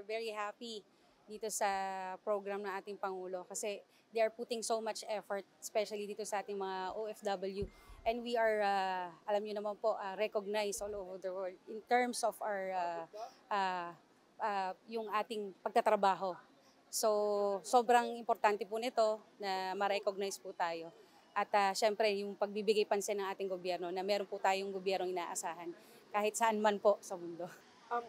very happy dito sa program ng ating Pangulo kasi they are putting so much effort, especially dito sa ating mga OFW. And we are, alam niyo naman po, recognized all over the world in terms of our, yung ating pagtatrabaho. So, sobrang importante po nito na ma-recognize po tayo. At syempre, yung pagbibigay pansin ng ating gobyerno na meron po tayong gobyernong inaasahan kahit saan man po sa mundo.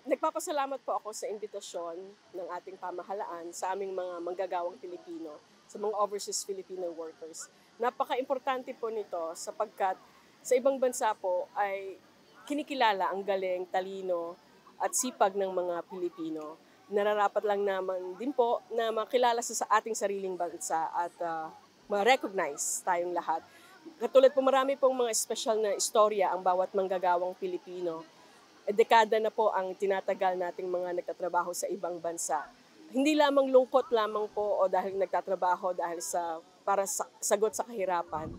Nagpapasalamat po ako sa imbitasyon ng ating pamahalaan sa aming mga manggagawang Pilipino, sa mga overseas Filipino workers. Napaka-importante po nito sapagkat sa ibang bansa po ay kinikilala ang galing, talino at sipag ng mga Pilipino. Nararapat lang naman din po na makilala sa ating sariling bansa at ma-recognize tayong lahat. Katulad po marami pong mga special na istorya ang bawat manggagawang Pilipino. Dekada na po ang tinatagal nating mga nagtatrabaho sa ibang bansa. Hindi lamang lungkot lamang po o dahil nagtatrabaho dahil para sagot sa kahirapan.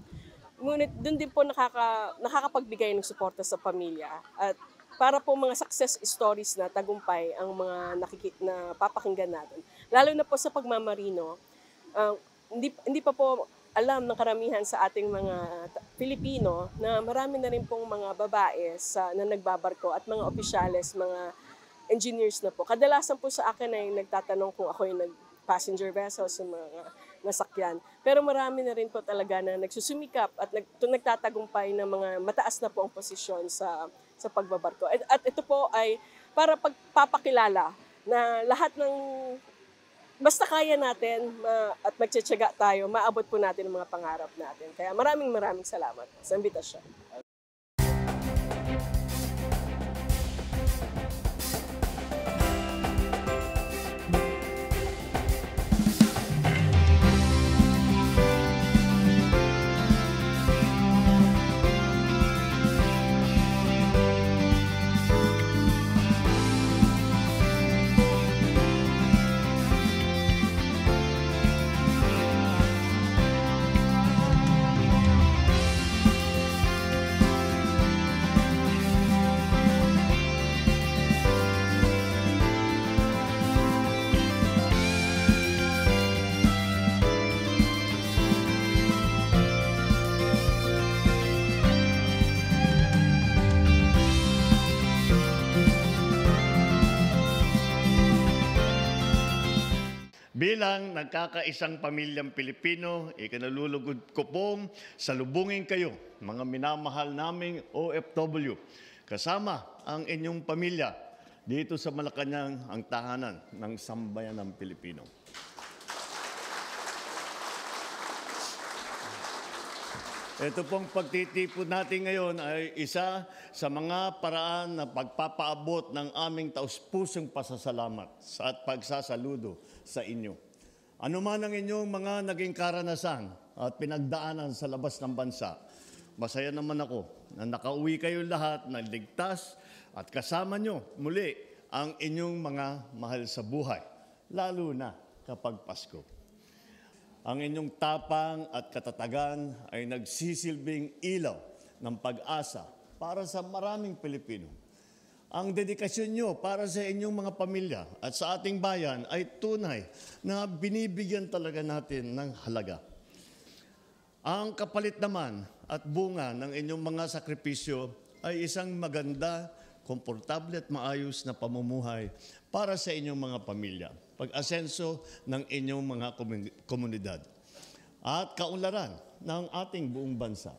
Ngunit doon din po nakakapagbigay ng suporta sa pamilya. At para po mga success stories na tagumpay ang mga napapakinggan natin. Lalo na po sa pagmamarino, hindi pa po alam ng karamihan sa ating mga Pilipino na marami na rin pong mga babae na nagbabarko at mga opisyales, mga engineers na po. Kadalasan po sa akin ay nagtatanong kung ako yung passenger vessel sa mga nasakyan. Pero marami na rin po talaga na nagsusumikap at nagtatagumpay ng mga mataas na po ang posisyon sa pagbabarko. At ito po ay para pagpapakilala na lahat ng basta kaya natin at magtitiyaga tayo, maabot po natin ang mga pangarap natin. Kaya maraming salamat sa imbitasyon. Bilang nagkakaisang pamilyang Pilipino, ikinalulugod ko pong salubungin kayo, mga minamahal naming OFW, kasama ang inyong pamilya dito sa Malacanang, ang tahanan ng sambayanang Pilipino. Ito pong pagtitipon natin ngayon ay isa sa mga paraan na pagpapaabot ng aming taus-pusong pasasalamat at pagsasaludo sa inyo. Ano man ang inyong mga naging karanasan at pinagdaanan sa labas ng bansa, masaya naman ako na nakauwi kayo lahat na ligtas at kasama nyo muli ang inyong mga mahal sa buhay, lalo na kapag Pasko. Ang inyong tapang at katatagan ay nagsisilbing ilaw ng pag-asa para sa maraming Pilipino. Ang dedikasyon nyo para sa inyong mga pamilya at sa ating bayan ay tunay na binibigyan talaga natin ng halaga. Ang kapalit naman at bunga ng inyong mga sakripisyo ay isang maganda, komportable at maayos na pamumuhay para sa inyong mga pamilya, pag-asenso ng inyong mga komunidad at kaunlaran ng ating buong bansa.